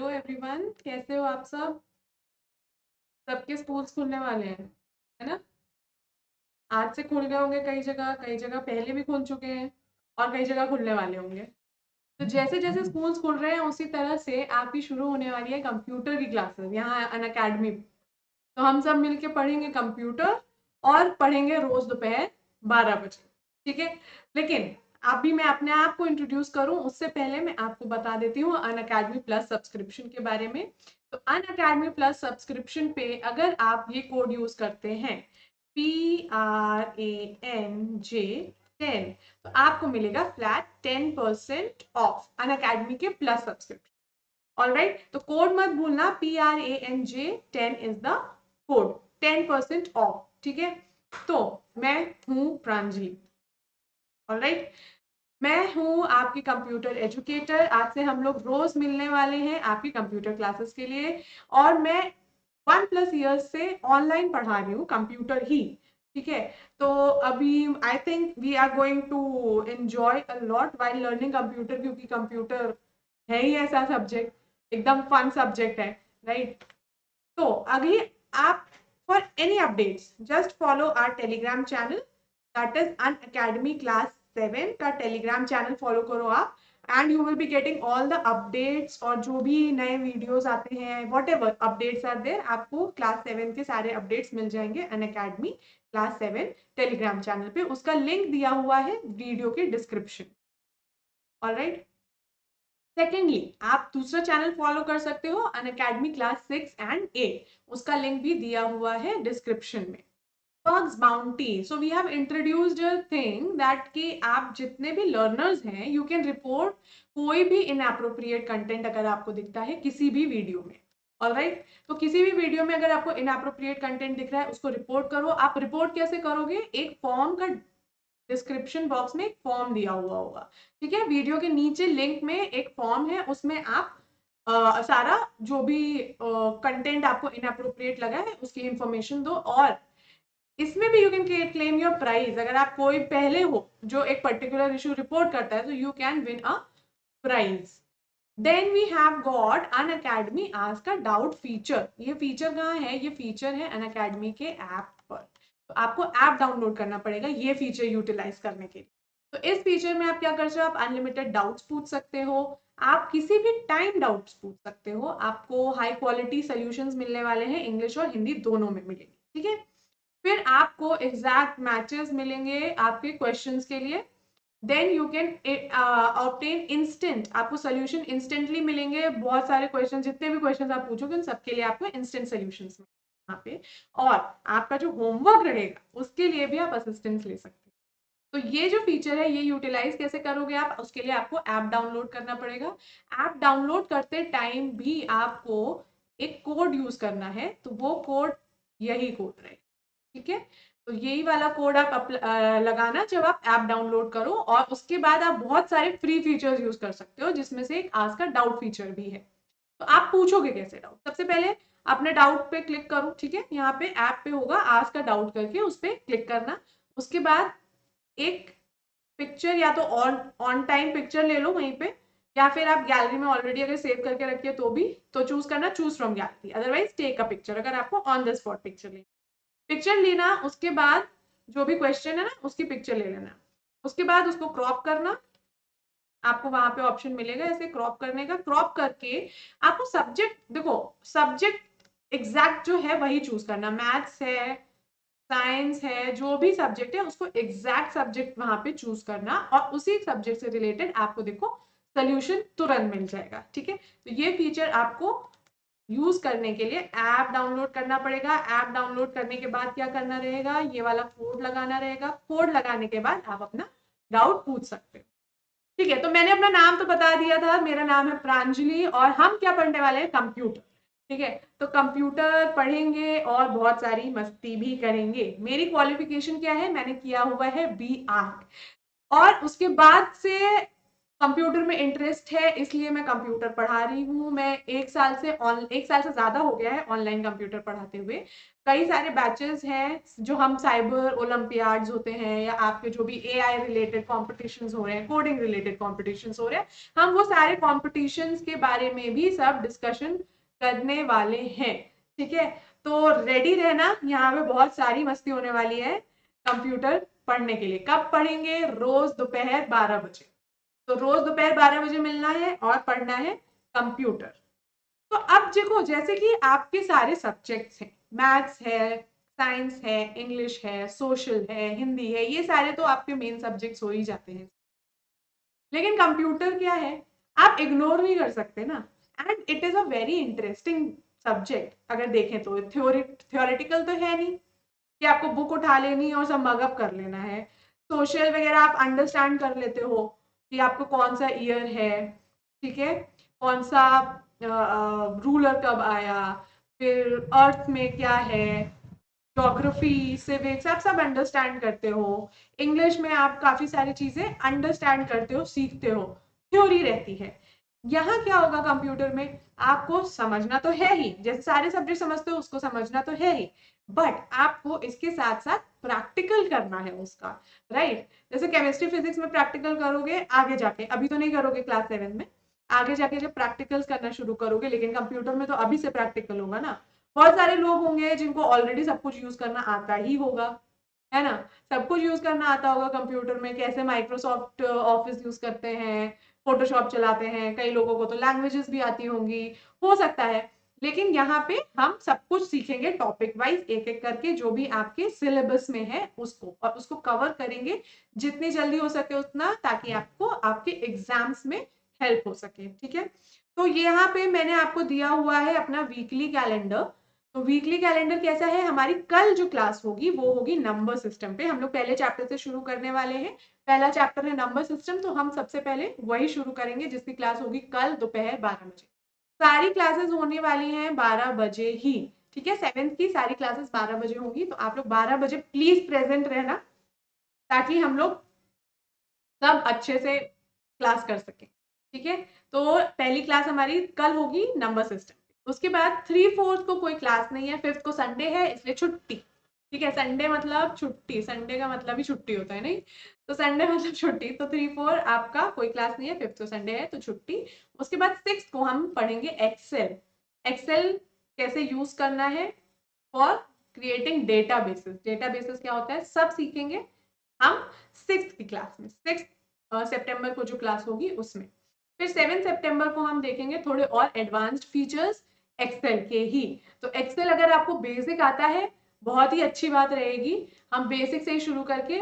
Hello everyone, कैसे हो आप सब? सबके स्कूल्स खुलने वाले हैं, है ना? आज से खुल गए होंगे कई जगह पहले भी खुल चुके हैं और कई जगह खुलने वाले होंगे। तो जैसे जैसे स्कूल्स खुल रहे हैं उसी तरह से आपकी शुरू होने वाली है कंप्यूटर की क्लासेस यहाँ अन अकेडमी। तो हम सब मिलके पढ़ेंगे कंप्यूटर और पढ़ेंगे रोज दोपहर 12 बजे। ठीक है, लेकिन अभी मैं अपने आप को इंट्रोड्यूस करूं उससे पहले मैं आपको बता देती हूँ अन अकेडमी प्लस सब्सक्रिप्शन के बारे में। तो अन अकेडमी प्लस सब्सक्रिप्शन पे अगर आप ये कोड यूज करते हैं PRANJ 10, तो आपको मिलेगा फ्लैट 10% ऑफ अन अकेडमी के प्लस सब्सक्रिप्शन। ऑलराइट, तो कोड मत भूलना, PRANJ 10 is the code, 10% of. ठीक है, तो मैं हूं प्रांजलि। ऑलराइट, मैं हूं आपकी कंप्यूटर एजुकेटर। आज से हम लोग रोज मिलने वाले हैं आपकी कंप्यूटर क्लासेस के लिए। और मैं 1+ ईयर्स से ऑनलाइन पढ़ा रही हूँ कंप्यूटर ही। ठीक है, तो अभी I think we are going to enjoy a lot while learning computer, क्योंकि कंप्यूटर है ही ऐसा सब्जेक्ट, एकदम फन सब्जेक्ट है, राइट? तो अभी आप for any updates just follow our Telegram channel, that is Unacademy class 7 का टेलीग्राम चैनल फॉलो करो आप। And you will be getting all the updates, और जो भी नए वीडियोस आते हैं whatever updates are there, आपको क्लास 7 के सारे अपडेट्स मिल जाएंगे Unacademy class 7 Telegram channel पे। उसका लिंक दिया हुआ है वीडियो के डिस्क्रिप्शन। ऑलराइट, सेकेंडली आप दूसरा चैनल फॉलो कर सकते हो अन अकेडमी क्लास 6 and 8, उसका लिंक भी दिया हुआ है डिस्क्रिप्शन में। Bugs Bounty, so we have introduced a thing that कि आप जितने भी लर्नर्स हैं यू कैन रिपोर्ट कोई भी इनएप्रोप्रिएट कंटेंट अगर आपको दिखता है किसी भी वीडियो में। ऑलराइट, तो किसी भी वीडियो में अगर आपको इनएप्रोप्रिएट कंटेंट दिख रहा है उसको रिपोर्ट करो। आप रिपोर्ट कैसे करोगे? एक फॉर्म का डिस्क्रिप्शन बॉक्स में एक फॉर्म दिया हुआ होगा। ठीक है, वीडियो के नीचे लिंक में एक फॉर्म है, उसमें आप सारा जो भी कंटेंट आपको इनअप्रोप्रिएट लगा है उसकी इंफॉर्मेशन दो। और इसमें भी you can claim your prize. अगर आप कोई पहले हो जो एक पर्टिकुलर इशू रिपोर्ट करता है तो you can win a prize. Then we have got Unacademy ask a doubt feature. ये फीचर कहाँ है? ये फीचर है अन अकेडमी के ऐप पर। तो आपको ऐप डाउनलोड करना पड़ेगा ये फीचर यूटिलाइज करने के लिए। तो इस फीचर में आप क्या कर सकते हो? आप अनलिमिटेड डाउट्स पूछ सकते हो, आप किसी भी टाइम डाउट्स पूछ सकते हो। आपको हाई क्वालिटी सोल्यूशंस मिलने वाले हैं, इंग्लिश और हिंदी दोनों में मिलेंगे। ठीक है, फिर आपको एग्जैक्ट मैचेस मिलेंगे आपके क्वेश्चंस के लिए। Then you can obtain instant, आपको सोल्यूशन इंस्टेंटली मिलेंगे। बहुत सारे क्वेश्चन, जितने भी क्वेश्चन आप पूछोगे उन सबके लिए आपको इंस्टेंट सोल्यूशंस मिलेंगे यहाँ पे। और आपका जो होमवर्क रहेगा उसके लिए भी आप असिस्टेंस ले सकते हैं। तो ये जो फीचर है ये यूटिलाइज कैसे करोगे आप? उसके लिए आपको ऐप डाउनलोड करना पड़ेगा। ऐप डाउनलोड करते टाइम भी आपको एक कोड यूज करना है, तो वो कोड यही कोड रहेगा। ठीक है, तो यही वाला कोड आप लगाना जब आप ऐप डाउनलोड करो। और उसके बाद आप बहुत सारे फ्री फीचर्स यूज कर सकते हो, जिसमें से एक आज का डाउट फीचर भी है। तो आप पूछोगे कैसे डाउट? सबसे पहले अपने डाउट पे क्लिक करो। ठीक है, यहाँ पे ऐप पे होगा आज का डाउट करके, उस पर क्लिक करना। उसके बाद एक पिक्चर या तो ऑन ऑन टाइम पिक्चर ले लो वहीं पे, या फिर आप गैलरी में ऑलरेडी अगर सेव करके रखिए तो भी, तो चूज करना choose from gallery, otherwise take a picture अगर आपको ऑन द स्पॉट पिक्चर लेनी। पिक्चर लेना, उसके बाद जो भी क्वेश्चन है ना उसकी पिक्चर ले लेना। उसके बाद उसको क्रॉप करना, आपको वहां पे ऑप्शन मिलेगा ऐसे क्रॉप करने का। क्रॉप करके आपको सब्जेक्ट, देखो सब्जेक्ट एग्जैक्ट जो है वही चूज करना। मैथ्स है, साइंस है, जो भी सब्जेक्ट है उसको एग्जैक्ट सब्जेक्ट वहां पे चूज करना, और उसी सब्जेक्ट से रिलेटेड आपको देखो सोल्यूशन तुरंत मिल जाएगा। ठीक है, तो ये फीचर आपको यूज करने के लिए ऐप डाउनलोड करना पड़ेगा। ऐप डाउनलोड करने के बाद क्या करना रहेगा? ये वाला कोड लगाना रहेगा। कोड लगाने के बाद आप अपना डाउट पूछ सकते हो। ठीक है, तो मैंने अपना नाम तो बता दिया था, मेरा नाम है प्रांजलि, और हम क्या पढ़ने वाले हैं? कंप्यूटर। ठीक है, तो कंप्यूटर पढ़ेंगे और बहुत सारी मस्ती भी करेंगे। मेरी क्वालिफिकेशन क्या है? मैंने किया हुआ है BArch, और उसके बाद से कंप्यूटर में इंटरेस्ट है इसलिए मैं कंप्यूटर पढ़ा रही हूँ। मैं एक साल से ज्यादा हो गया है ऑनलाइन कंप्यूटर पढ़ाते हुए। कई सारे बैचेस हैं जो हम साइबर ओलंपियाड्स होते हैं या आपके जो भी एआई रिलेटेड कॉम्पिटिशन्स हो रहे हैं, कोडिंग रिलेटेड कॉम्पिटिशन्स हो रहे हैं, हम वो सारे कॉम्पिटिशन्स के बारे में भी सब डिस्कशन करने वाले हैं। ठीक है, तो रेडी रहना, यहाँ पे बहुत सारी मस्ती होने वाली है कंप्यूटर पढ़ने के लिए। कब पढ़ेंगे? रोज दोपहर 12 बजे। तो रोज दोपहर 12 बजे मिलना है और पढ़ना है कंप्यूटर। तो अब देखो, जैसे कि आपके सारे सब्जेक्ट्स हैं, मैथ्स है, साइंस है, इंग्लिश है, सोशल है, हिंदी है, ये सारे तो आपके मेन सब्जेक्ट्स हो ही जाते हैं। लेकिन कंप्यूटर क्या है, आप इग्नोर नहीं कर सकते ना। And it is a very interesting subject. अगर देखें तो थ्योरेटिकल तो है नहीं कि आपको बुक उठा लेनी है और सब मगअप कर लेना है। सोशल वगैरह आप अंडरस्टैंड कर लेते हो कि आपको कौन सा ईयर है, ठीक है, कौन सा रूलर कब आया, फिर अर्थ में क्या है, ज्योग्राफी, सिविक्स, आप सब अंडरस्टैंड करते हो। इंग्लिश में आप काफी सारी चीजें अंडरस्टैंड करते हो, सीखते हो, थ्योरी रहती है। यहाँ क्या होगा कंप्यूटर में, आपको समझना तो है ही, जैसे सारे सब्जेक्ट समझते हो उसको समझना तो है ही, बट आपको इसके साथ साथ प्रैक्टिकल करना है उसका, राइट। जैसे केमिस्ट्री फिजिक्स में प्रैक्टिकल करोगे आगे जाके, अभी तो नहीं करोगे क्लास 7 में, आगे जाके जब प्रैक्टिकल्स करना शुरू करोगे, लेकिन कंप्यूटर में तो अभी से प्रैक्टिकल होगा ना। बहुत सारे लोग होंगे जिनको ऑलरेडी सब कुछ यूज करना आता ही होगा, है ना, सब कुछ यूज करना आता होगा कंप्यूटर में, कैसे माइक्रोसॉफ्ट ऑफिस यूज करते हैं, फोटोशॉप चलाते हैं, कई लोगों को तो लैंग्वेजेस भी आती होंगी, हो सकता है। लेकिन यहाँ पे हम सब कुछ सीखेंगे टॉपिक वाइज, एक एक करके, जो भी आपके सिलेबस में है उसको, और उसको कवर करेंगे जितनी जल्दी हो सके उतना, ताकि आपको आपके एग्जाम्स में हेल्प हो सके। ठीक है, तो यहाँ पे मैंने आपको दिया हुआ है अपना वीकली कैलेंडर। तो वीकली कैलेंडर कैसा है, हमारी कल जो क्लास होगी वो होगी नंबर सिस्टम पे। हम लोग पहले चैप्टर से शुरू करने वाले हैं, पहला चैप्टर है नंबर सिस्टम, तो हम सबसे पहले वही शुरू करेंगे, जिसकी क्लास होगी कल दोपहर 12 बजे। सारी क्लासेस होने वाली हैं 12 बजे ही, ठीक है, 7th की सारी क्लासेस 12 बजे होंगी, तो आप लोग 12 बजे प्लीज प्रेजेंट रहना, ताकि हम लोग सब अच्छे से क्लास कर सके। ठीक है, तो पहली क्लास हमारी कल होगी नंबर सिस्टम। उसके बाद 3/4 को कोई क्लास नहीं है, 5th को संडे है इसलिए छुट्टी। ठीक है, संडे मतलब छुट्टी, संडे का मतलब ही छुट्टी होता है, नहीं, तो संडे मतलब छुट्टी, तो 3/4 आपका कोई क्लास नहीं है, 5th को संडे है तो छुट्टी। उसके बाद 6th को हम पढ़ेंगे एक्सेल। एक्सेल कैसे यूज करना है फॉर क्रिएटिंग डेटाबेसेस। डेटाबेसेस क्या होता है सब सीखेंगे हम 6th की क्लास में, 6 सितंबर को जो क्लास होगी उसमें। फिर 7 सितंबर को हम देखेंगे थोड़े और एडवांस्ड फीचर्स एक्सेल के ही। तो एक्सेल अगर आपको बेसिक आता है बहुत ही अच्छी बात रहेगी, हम बेसिक से ही शुरू करके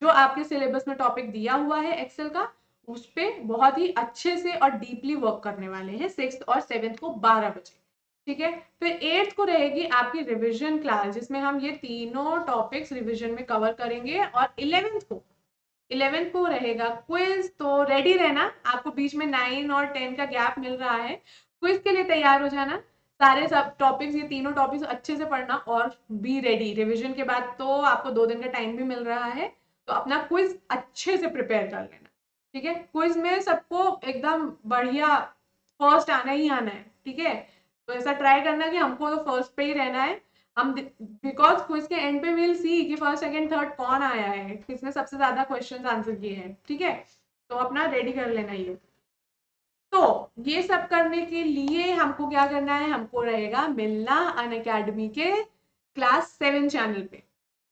जो आपके सिलेबस में टॉपिक दिया हुआ है एक्सेल का, उस पर बहुत ही अच्छे से और डीपली वर्क करने वाले हैं 6th और 7th को 12 बजे। ठीक है, फिर 8th को रहेगी आपकी रिवीजन क्लास, जिसमें हम ये तीनों टॉपिक्स रिवीजन में कवर करेंगे, और 11th को रहेगा क्विज। तो रेडी रहना, आपको बीच में 9 और 10 का गैप मिल रहा है, क्विज के लिए तैयार हो जाना। सारे सब टॉपिक्स, ये तीनों टॉपिक्स अच्छे से पढ़ना और बी रेडी। रिवीजन के बाद तो आपको 2 दिन का टाइम भी मिल रहा है, तो अपना क्विज अच्छे से प्रिपेयर कर लेना। ठीक है, क्विज में सबको एकदम बढ़िया फर्स्ट आना ही आना है, ठीक है, तो ऐसा ट्राई करना कि हमको तो फर्स्ट पे ही रहना है। हम बिकॉज क्विज के एंड पे विल सी कि फर्स्ट सेकंड थर्ड कौन आया है, किसने सबसे ज्यादा क्वेश्चंस आंसर किए हैं। ठीक है, तो अपना रेडी कर लेना ये। तो ये सब करने के लिए हमको क्या करना है, हमको रहेगा मिलना अनअकैडमी के क्लास 7 चैनल पे।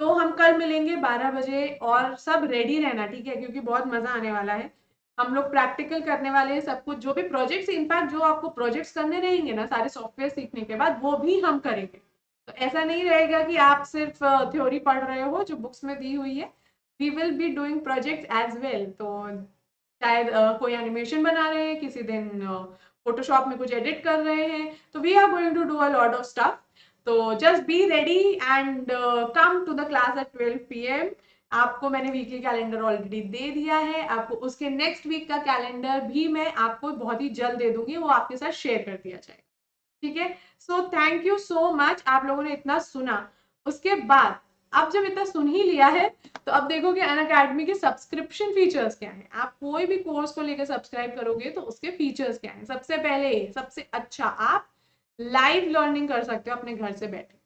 तो हम कल मिलेंगे 12 बजे, और सब रेडी रहना, ठीक है, क्योंकि बहुत मजा आने वाला है। हम लोग प्रैक्टिकल करने वाले हैं सब कुछ, जो भी प्रोजेक्ट्स, इनफैक्ट जो आपको प्रोजेक्ट्स करने रहेंगे ना सारे सॉफ्टवेयर सीखने के बाद, वो भी हम करेंगे। तो ऐसा नहीं रहेगा कि आप सिर्फ थ्योरी पढ़ रहे हो जो बुक्स में दी हुई है, we will be doing projects as well. तो शायद कोई एनिमेशन बना रहे हैं, किसी दिन फोटोशॉप में कुछ एडिट कर रहे हैं, तो we are going to do a lot of stuff. तो just be ready and come to the class at 12 PM। आपको मैंने वीकली कैलेंडर ऑलरेडी दे दिया है, आपको उसके नेक्स्ट वीक का कैलेंडर भी मैं आपको बहुत ही जल्द दे दूंगी, वो आपके साथ शेयर कर दिया जाएगा। ठीक है, so thank you so much, आप लोगों ने इतना सुना। उसके बाद अब जब इतना सुन ही लिया है तो अब देखो कि अनअकैडमी के सब्सक्रिप्शन फीचर्स क्या हैं। आप कोई भी कोर्स को लेकर सब्सक्राइब करोगे तो उसके फीचर्स क्या हैं। सबसे पहले सबसे अच्छा, आप लाइव लर्निंग कर सकते हो अपने घर से बैठे।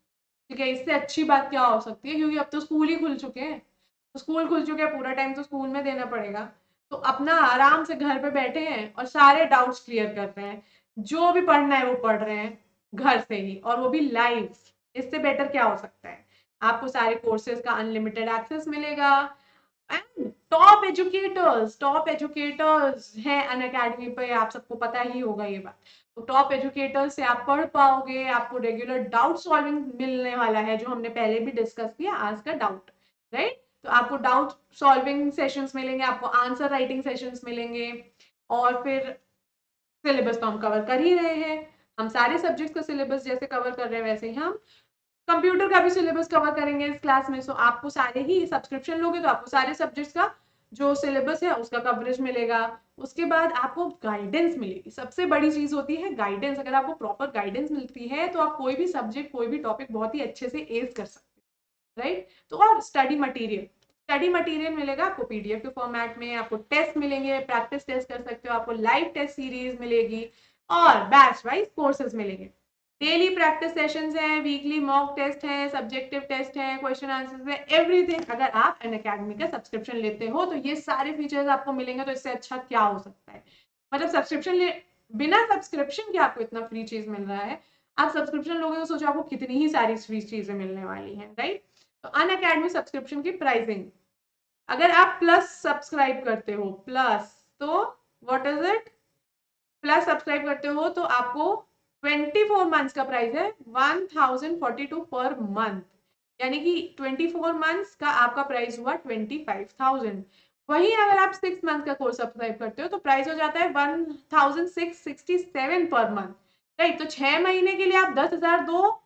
ठीक है, इससे अच्छी बात क्या हो सकती है, क्योंकि अब तो स्कूल ही खुल चुके हैं। तो स्कूल खुल चुके हैं, पूरा टाइम तो स्कूल में देना पड़ेगा। तो अपना आराम से घर पे बैठे हैं और सारे डाउट्स क्लियर कर रहे हैं। जो भी पढ़ना है वो पढ़ रहे हैं घर से ही, और वो भी लाइव। इससे बेटर क्या हो सकता है। आपको सारे कोर्सेज का अनलिमिटेड एक्सेस मिलेगा। एंड टॉप एजुकेटर्स हैं अनअकैडमी पे, आप सबको पता ही होगा ये बात। तो टॉप एजुकेटर्स से आप पढ़ पाओगे, आपको रेगुलर डाउट सॉल्विंग मिलने वाला है, जो हमने पहले भी डिस्कस किया, आज का डाउट, राइट। तो आपको डाउट सॉल्विंग सेशंस मिलेंगे, आपको आंसर राइटिंग सेशंस मिलेंगे। और फिर सिलेबस तो हम कवर कर ही रहे हैं। हम सारे सब्जेक्ट्स का सिलेबस जैसे कवर कर रहे हैं वैसे ही हम कंप्यूटर का भी सिलेबस कवर करेंगे इस क्लास में। सो आपको सारे ही सब्सक्रिप्शन लोगे तो आपको सारे सब्जेक्ट्स का जो सिलेबस है उसका कवरेज मिलेगा। उसके बाद आपको गाइडेंस मिलेगी। सबसे बड़ी चीज होती है गाइडेंस। अगर आपको प्रॉपर गाइडेंस मिलती है तो आप कोई भी सब्जेक्ट, कोई भी टॉपिक बहुत ही अच्छे से एज कर सकते हैं, राइट। तो और स्टडी मटेरियल मिलेगा आपको पीडीएफ के फॉर्मेट में। आपको टेस्ट मिलेंगे, प्रैक्टिस टेस्ट कर सकते हो। आपको लाइव टेस्ट सीरीज मिलेगी और बैच वाइज कोर्सेज मिलेंगे। डेली प्रैक्टिस सेशंस हैं, वीकली मॉक टेस्ट है, सब्जेक्टिव टेस्ट है, क्वेश्चन आंसर्स है, एवरीथिंग। अगर आप अनअकैडमी का सब्सक्रिप्शन लेते हो तो ये सारे फीचर्स आपको मिलेंगे। तो इससे अच्छा क्या हो सकता है। मतलब सब्सक्रिप्शन ले, बिना सब्सक्रिप्शन के आपको इतना फ्री चीज मिल रहा है। आप सब्सक्रिप्शन लोगे तो सोचो आपको कितनी ही सारी फ्री चीजें मिलने वाली हैं, राइट। तो अनअकैडमी सब्सक्रिप्शन की प्राइसिंग, अगर आप प्लस सब्सक्राइब करते हो, प्लस, तो what is it, plus subscribe करते हो तो आपको 24 मंथ्स का प्राइस है 1042 पर मंथ। यानी कि 24 मंथ्स का आपका प्राइस हुआ 25,000। वहीं अगर आप 6 मंथ का कोर्स सब्सक्राइब करते हो तो प्राइस हो जाता है 1667 पर मंथ, राइट। तो 6 महीने के लिए आप 10,000 दो,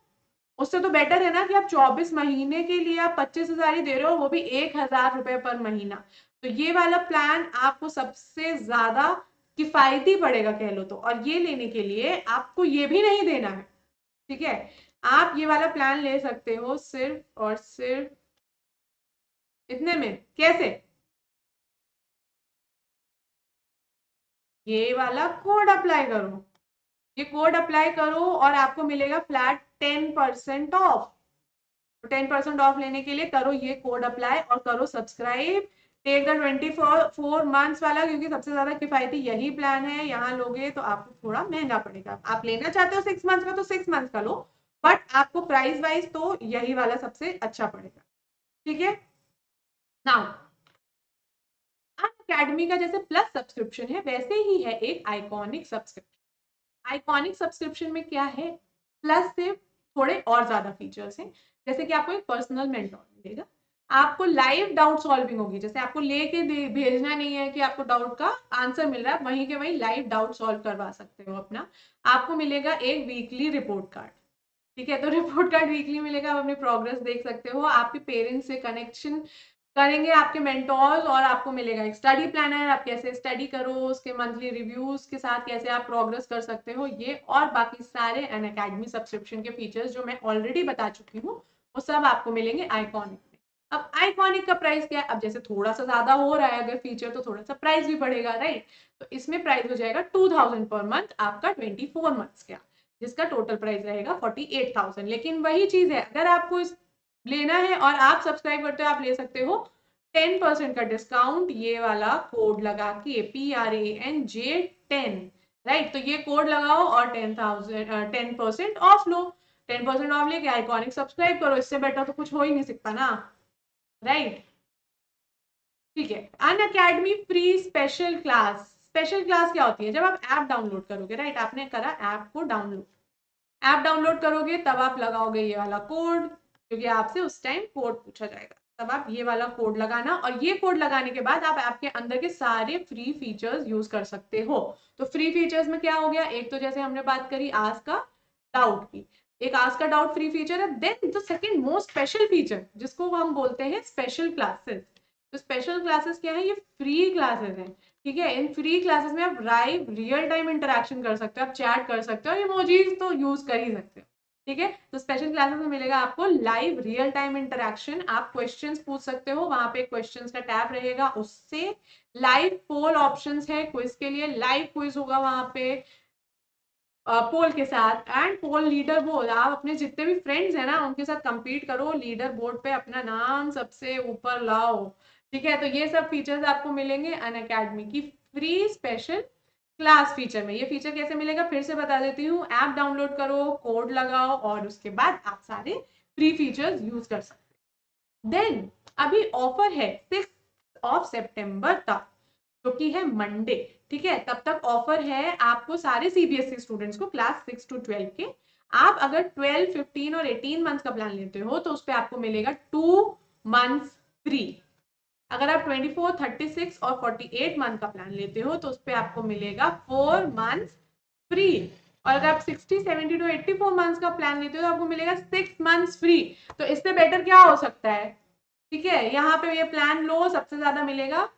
उससे तो बेटर है ना कि आप 24 महीने के लिए आप 25,000 ही दे रहे हो, वो भी 1,000 रुपए पर महीना। तो ये वाला प्लान आपको सबसे ज्यादा किफायती पड़ेगा कह लो तो। और ये लेने के लिए आपको ये भी नहीं देना है, ठीक है। आप ये वाला प्लान ले सकते हो सिर्फ और सिर्फ इतने में। कैसे, ये वाला कोड अप्लाई करो। ये कोड अप्लाई करो और आपको मिलेगा फ्लैट 10% ऑफ। तो 10% ऑफ लेने के लिए करो ये कोड अप्लाई और करो सब्सक्राइब। टेक द 24 मंथ्स वाला, क्योंकि सबसे ज्यादा किफायती यही प्लान है। यहाँ लोगे तो आपको थोड़ा महंगा पड़ेगा। आप लेना चाहते हो 6 मंथ का तो 6 मंथ का लो, बट आपको प्राइस वाइज तो यही वाला सबसे अच्छा पड़ेगा, ठीक है। नाउ अनअकैडमी का जैसे प्लस सब्सक्रिप्शन है वैसे ही है एक आइकॉनिक सब्सक्रिप्शन। आइकॉनिक सब्सक्रिप्शन में क्या है, प्लस से थोड़े और ज्यादा फीचर्स हैं। जैसे कि आपको एक पर्सनल मेंटोर मिलेगा, आपको लाइव डाउट सॉल्विंग होगी। जैसे आपको लेके भेजना नहीं है कि आपको डाउट का आंसर मिल रहा है, वहीं के वहीं लाइव डाउट सॉल्व करवा सकते हो अपना। आपको मिलेगा एक वीकली रिपोर्ट कार्ड, ठीक है। तो रिपोर्ट कार्ड वीकली मिलेगा, आप अपनी प्रोग्रेस देख सकते हो। आपके पेरेंट्स से कनेक्शन करेंगे आपके मेंटोर्स, और आपको मिलेगा एक स्टडी प्लानर। आप कैसे स्टडी करो, उसके मंथली रिव्यूज के साथ कैसे आप प्रोग्रेस कर सकते हो, ये और बाकी सारे अनअकैडमी सब्सक्रिप्शन के फीचर्स जो मैं ऑलरेडी बता चुकी हूँ, वो सब आपको मिलेंगे आइकॉनिक में। अब आइकॉनिक का प्राइस क्या है, अब जैसे थोड़ा सा ज्यादा हो रहा है अगर फीचर तो थोड़ा सा प्राइस भी बढ़ेगा, राइट। तो इसमें प्राइस हो जाएगा 2000 पर मंथ आपका 24 मंथ्स का, जिसका टोटल प्राइस रहेगा 48,000। लेकिन वही चीज है, अगर आपको लेना है और आप सब्सक्राइब करते हो, आप ले सकते हो 10% का डिस्काउंट, ये वाला कोड लगा के PRANJ10, राइट। तो ये कोड लगाओ और 10% ऑफ लो। 10% ऑफ लेके आइकॉनिक सब्सक्राइब करो। इससे बेटर तो कुछ हो ही नहीं सकता ना, राइट। ठीक है, Unacademy free special class. Special class क्या होती है, जब आप ऐप डाउनलोड करोगे, राइट, आपने करा ऐप को डाउनलोड, ऐप डाउनलोड करोगे तब आप लगाओगे ये वाला कोड, क्योंकि आपसे उस टाइम कोड पूछा जाएगा। तब आप ये वाला कोड लगाना, और ये कोड लगाने के बाद आप ऐप के अंदर के सारे फ्री फीचर्स यूज कर सकते हो। तो फ्री फीचर्स में क्या हो गया, एक तो जैसे हमने बात करी आज का डाउट की, एक आज का डाउट फ्री फीचर है। Then the second most special feature जिसको हम बोलते हैं स्पेशल क्लासेस। तो स्पेशल क्लासेस क्या है, ये फ्री क्लासेस हैं, ठीक है। इन फ्री क्लासेस में आप लाइव रियल टाइम इंटरेक्शन कर सकते हो, आप चैट कर सकते हो, इमोजीज तो यूज कर ही सकते हो, ठीक है। तो स्पेशल क्लासेस में मिलेगा आपको लाइव रियल टाइम इंटरेक्शन, आप क्वेश्चंस पूछ सकते हो, वहां पे क्वेश्चंस का टैब रहेगा, उससे लाइव पोल ऑप्शंस है क्विज के लिए, लाइव क्विज होगा वहां पे पोल के साथ, एंड पोल लीडर बोर्ड, आप अपने जितने भी फ्रेंड्स हैं ना उनके साथ compete करो, लीडर बोर्ड पे अपना नाम सबसे ऊपर लाओ। ठीक है, तो ये सब फीचर्स आपको मिलेंगे अनअकैडमी की फ्री स्पेशल क्लास फीचर में। ये फीचर कैसे मिलेगा फिर से बता देती हूँ, ऐप डाउनलोड करो, कोड लगाओ, और उसके बाद आप सारे फ्री फीचर्स यूज कर सकते। देन अभी ऑफर है 6 सितंबर तक, जो कि है मंडे। ठीक है, तब तक ऑफर है आपको सारे सीबीएसई स्टूडेंट्स को क्लास 6 to 12 के। आप अगर 12, 15 और 18 मंथ्स का प्लान लेते हो तो उस पर आपको मिलेगा 2 मंथ्स फ्री। अगर आप 24, 36 और 48 मंथ का प्लान लेते हो तो उस पर आपको मिलेगा 4 मंथ्स फ्री। और अगर आप 60, 70 to 84 मंथ्स का प्लान लेते हो तो आपको मिलेगा 6 मंथ्स फ्री। तो इससे बेटर क्या हो सकता है? ठीक है, यहाँ पे ये प्लान लो, सबसे ज्यादा मिलेगा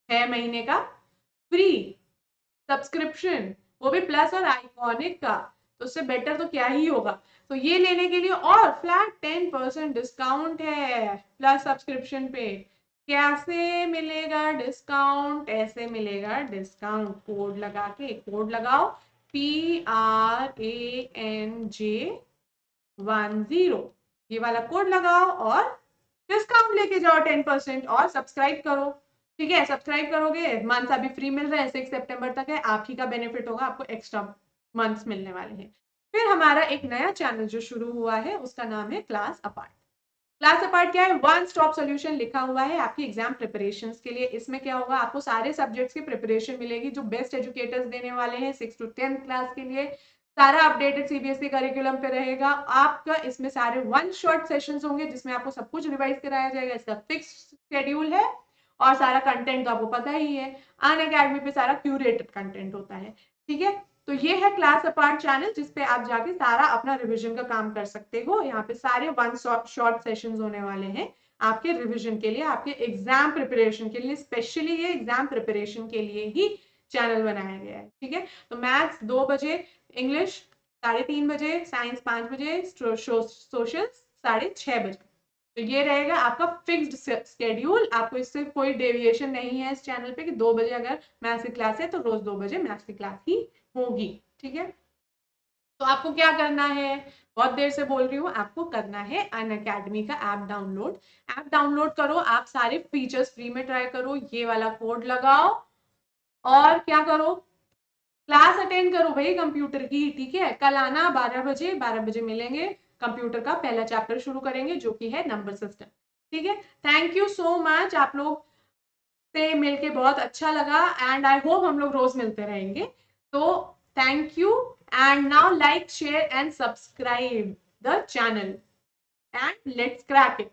6 महीने का फ्री सब्सक्रिप्शन, वो भी प्लस और आइकॉनिक का। तो उससे बेटर तो क्या ही होगा। तो ये लेने के लिए और फ्लैट 10% डिस्काउंट है प्लस सब्सक्रिप्शन पे। कैसे मिलेगा डिस्काउंट? ऐसे मिलेगा डिस्काउंट, कोड लगा के, कोड लगाओ PRANJ10, ये वाला कोड लगाओ और डिस्काउंट लेके जाओ 10% और सब्सक्राइब करो। ठीक है, सब्सक्राइब करोगे, मंथ्स अभी फ्री मिल रहे हैं, 6 सितंबर तक है, आप ही का बेनिफिट होगा, आपको एक्स्ट्रा मंथ्स मिलने वाले हैं। फिर हमारा एक नया चैनल जो शुरू हुआ है उसका नाम है क्लास अपार्ट। क्लास अपार्ट क्या है? वन स्टॉप सोल्यूशन लिखा हुआ है आपकी एग्जाम प्रिपरेशन के लिए। इसमें क्या होगा, आपको सारे सब्जेक्ट्स की प्रिपरेशन मिलेगी जो बेस्ट एजुकेटर्स देने वाले हैं 6 to 10 क्लास के लिए। सारा अपडेटेड सीबीएसई करिकुलम पे रहेगा आपका। इसमें सारे वन शॉट सेशंस होंगे जिसमें आपको सब कुछ रिवाइज कराया जाएगा। इसका फिक्स शेड्यूल है और सारा कंटेंट तो आपको पता ही है, अनअकैडमी पे सारा क्यूरेटेड कंटेंट होता है। ठीक है, तो ये है क्लास अपार्ट चैनल जिसपे आप जाके सारा अपना रिवीजन का काम कर सकते हो। यहाँ पे सारे वन शॉर्ट सेशंस होने वाले हैं आपके रिवीजन के लिए, आपके एग्जाम प्रिपरेशन के लिए। स्पेशली ये एग्जाम प्रिपरेशन के लिए ही चैनल बनाया गया है। ठीक है, तो मैथ्स 2 बजे, इंग्लिश 3:30 बजे, साइंस 5 बजे, सोशल 6:30 बजे। तो ये रहेगा आपका फिक्स्ड स्केड्यूल, आपको इससे कोई डेविएशन नहीं है इस चैनल पे कि 2 बजे अगर मैथ्स की क्लास है तो रोज 2 बजे मैथ्स की क्लास ही होगी। ठीक है, तो आपको क्या करना है, बहुत देर से बोल रही हूँ, आपको करना है अनअकैडमी का ऐप डाउनलोड। ऐप डाउनलोड करो, आप सारे फीचर्स फ्री में ट्राई करो, ये वाला कोड लगाओ और क्या करो, क्लास अटेंड करो भाई कंप्यूटर की। ठीक है, कल आना 12 बजे, 12 बजे मिलेंगे, कंप्यूटर का पहला चैप्टर शुरू करेंगे जो कि है नंबर सिस्टम। ठीक है, थैंक यू सो मच, आप लोग से मिलके बहुत अच्छा लगा एंड आई होप हम लोग रोज मिलते रहेंगे। तो thank you and now like share and subscribe the channel and let's crack it.